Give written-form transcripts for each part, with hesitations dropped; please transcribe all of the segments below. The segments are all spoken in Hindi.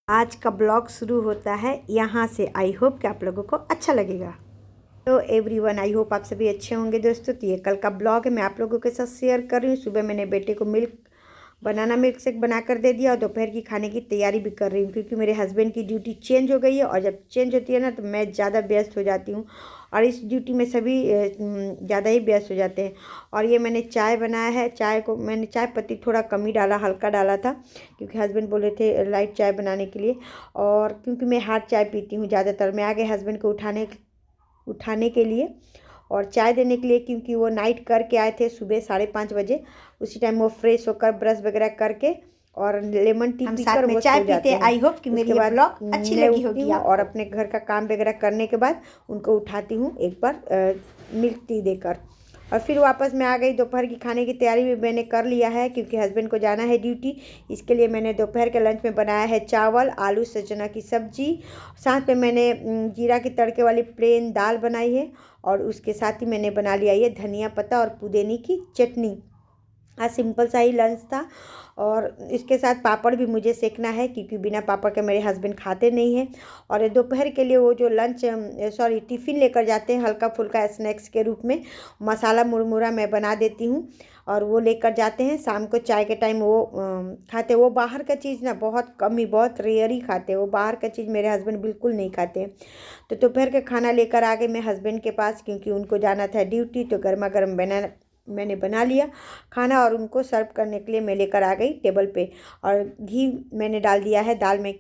आज का ब्लॉग शुरू होता है यहाँ से। आई होप कि आप लोगों को अच्छा लगेगा। तो एवरीवन, आई होप आप सभी अच्छे होंगे दोस्तों। तो ये कल का ब्लॉग है, मैं आप लोगों के साथ शेयर कर रही हूँ। सुबह मैंने बेटे को बनाना मिल्क शेक बना कर दे दिया और दोपहर की खाने की तैयारी भी कर रही हूँ, क्योंकि मेरे हस्बैंड की ड्यूटी चेंज हो गई है। और जब चेंज होती है ना तो मैं ज़्यादा व्यस्त हो जाती हूँ, और इस ड्यूटी में सभी ज़्यादा ही व्यस्त हो जाते हैं। और ये मैंने चाय बनाया है। चाय को मैंने चाय पत्ती थोड़ा कम ही डाला, हल्का डाला था, क्योंकि हस्बैंड बोले थे लाइट चाय बनाने के लिए। और क्योंकि मैं हार्ड चाय पीती हूँ ज़्यादातर। मैं आ गए हस्बैंड को उठाने के लिए और चाय देने के लिए, क्योंकि वो नाइट करके आए थे सुबह 5:30 बजे। उसी टाइम वो फ्रेश होकर ब्रश वगैरह करके और लेमन टी पीकर वो सो जाते हैं। आई होप कि मेरी ये ब्लॉग अच्छी लगी होगी आपको। और अपने घर का काम वगैरह करने के बाद उनको उठाती हूँ एक बार मिल्क टी देकर, और फिर वापस मैं आ गई। दोपहर की खाने की तैयारी भी मैंने कर लिया है, क्योंकि हस्बैंड को जाना है ड्यूटी। इसके लिए मैंने दोपहर के लंच में बनाया है चावल, आलू सजना की सब्जी। साथ में मैंने जीरा की तड़के वाली प्लेन दाल बनाई है, और उसके साथ ही मैंने बना लिया ये धनिया पत्ता और पुदीने की चटनी। आज सिंपल सा ही लंच था। और इसके साथ पापड़ भी मुझे सेकना है, क्योंकि बिना पापड़ के मेरे हस्बैंड खाते नहीं हैं। और दोपहर के लिए वो जो टिफ़िन लेकर जाते हैं हल्का फुल्का स्नैक्स के रूप में, मसाला मुरमुरा मैं बना देती हूँ और वो लेकर जाते हैं। शाम को चाय के टाइम वो खाते हैं। वो बाहर का चीज़ ना बहुत कम ही, बहुत रेयर ही खाते हैं। वो बाहर का चीज़ मेरे हस्बैंड बिल्कुल नहीं खाते हैं। तो दोपहर का खाना लेकर आ गए मैं हस्बैंड के पास, क्योंकि उनको जाना था ड्यूटी। तो गर्मा गर्म मैंने बना लिया खाना, और उनको सर्व करने के लिए मैं लेकर आ गई टेबल पे। और घी मैंने डाल दिया है दाल में,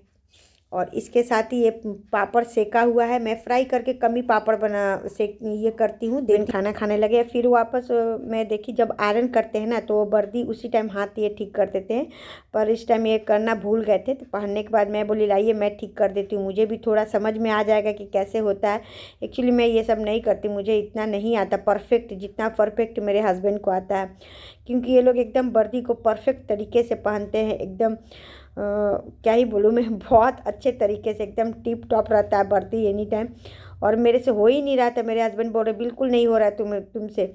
और इसके साथ ही ये पापड़ सेका हुआ है। मैं फ्राई करके कम ही पापड़ ये करती हूँ। दिन खाना खाने लगे, फिर वापस मैं देखी जब आयरन करते हैं ना तो वो वर्दी उसी टाइम हाथ ये ठीक कर देते हैं, पर इस टाइम ये करना भूल गए थे। तो पहनने के बाद मैं बोली लाइए मैं ठीक कर देती हूँ, मुझे भी थोड़ा समझ में आ जाएगा कि कैसे होता है। एक्चुअली मैं ये सब नहीं करती, मुझे इतना नहीं आता परफेक्ट, जितना परफेक्ट मेरे हस्बैंड को आता है। क्योंकि ये लोग एकदम वर्दी को परफेक्ट तरीके से पहनते हैं, एकदम क्या ही बोलूँ मैं, बहुत अच्छे तरीके से एकदम टिप टॉप रहता है वर्दी एनी टाइम। और मेरे से हो ही नहीं रहा था। मेरे हस्बैंड बोल रहे बिल्कुल नहीं हो रहा है तुमसे,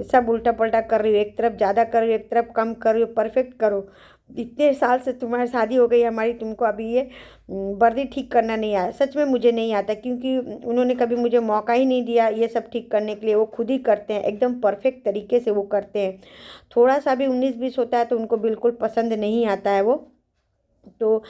सब उल्टा पल्टा कर रही हो, एक तरफ ज़्यादा कर रही हो, एक तरफ कम कर रही हो, परफेक्ट करो। इतने साल से तुम्हारी शादी हो गई हमारी, तुमको अभी ये वर्दी ठीक करना नहीं आया। सच में मुझे नहीं आता, क्योंकि उन्होंने कभी मुझे मौका ही नहीं दिया ये सब ठीक करने के लिए। वो खुद ही करते हैं, एकदम परफेक्ट तरीके से वो करते हैं। थोड़ा सा भी 19-20 होता है तो उनको बिल्कुल पसंद नहीं आता है वो। तो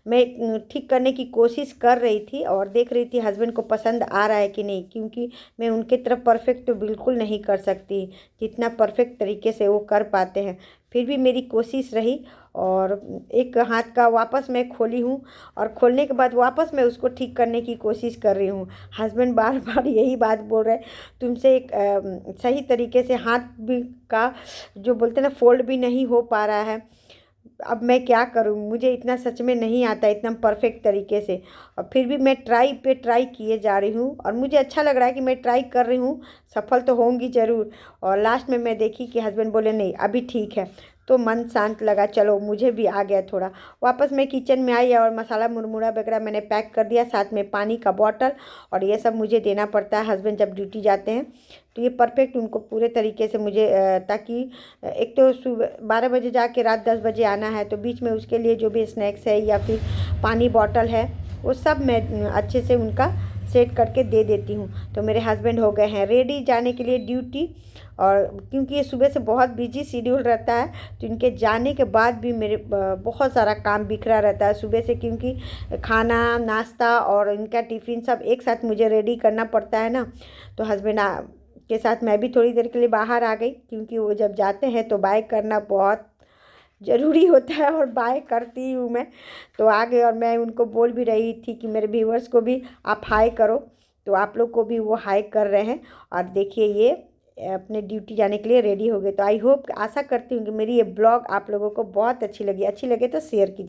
मैं ठीक करने की कोशिश कर रही थी और देख रही थी हस्बैंड को पसंद आ रहा है कि नहीं, क्योंकि मैं उनके तरफ परफेक्ट तो बिल्कुल नहीं कर सकती जितना परफेक्ट तरीके से वो कर पाते हैं। फिर भी मेरी कोशिश रही, और एक हाथ का वापस मैं खोली हूँ, और खोलने के बाद वापस मैं उसको ठीक करने की कोशिश कर रही हूँ। हस्बैंड बार बार यही बात बोल रहे हैं, तुमसे एक सही तरीके से हाथ भी का जो बोलते हैं ना फोल्ड भी नहीं हो पा रहा है। अब मैं क्या करूँ, मुझे इतना सच में नहीं आता इतना परफेक्ट तरीके से। और फिर भी मैं ट्राई किए जा रही हूँ, और मुझे अच्छा लग रहा है कि मैं ट्राई कर रही हूँ, सफल तो होंगी ज़रूर। और लास्ट में मैं देखी कि हस्बैंड बोले नहीं अभी ठीक है, तो मन शांत लगा, चलो मुझे भी आ गया थोड़ा। वापस मैं किचन में आई और मसाला मुरमुरा वगैरह मैंने पैक कर दिया, साथ में पानी का बॉटल। और ये सब मुझे देना पड़ता है हस्बैंड जब ड्यूटी जाते हैं, तो ये परफेक्ट उनको पूरे तरीके से मुझे ताकि एक तो सुबह 12 बजे जाके रात 10 बजे आना है, तो बीच में उसके लिए जो भी स्नैक्स है या फिर पानी बॉटल है वो सब मैं अच्छे से उनका सेट करके दे देती हूँ। तो मेरे हस्बैंड हो गए हैं रेडी जाने के लिए ड्यूटी। और क्योंकि ये सुबह से बहुत बिजी शेड्यूल रहता है, तो इनके जाने के बाद भी मेरे बहुत सारा काम बिखरा रहता है सुबह से, क्योंकि खाना नाश्ता और इनका टिफ़िन सब एक साथ मुझे रेडी करना पड़ता है ना। तो हस्बैंड के साथ मैं भी थोड़ी देर के लिए बाहर आ गई, क्योंकि वो जब जाते हैं तो बाय करना बहुत ज़रूरी होता है, और बाय करती हूँ मैं। तो आ गए, और मैं उनको बोल भी रही थी कि मेरे व्यूअर्स को भी आप हाय करो, तो आप लोग को भी वो हाय कर रहे हैं। और देखिए ये अपने ड्यूटी जाने के लिए रेडी हो गए। तो आई होप, आशा करती हूँ कि मेरी ये ब्लॉग आप लोगों को बहुत अच्छी लगी। अच्छी लगे तो शेयर कीजिए।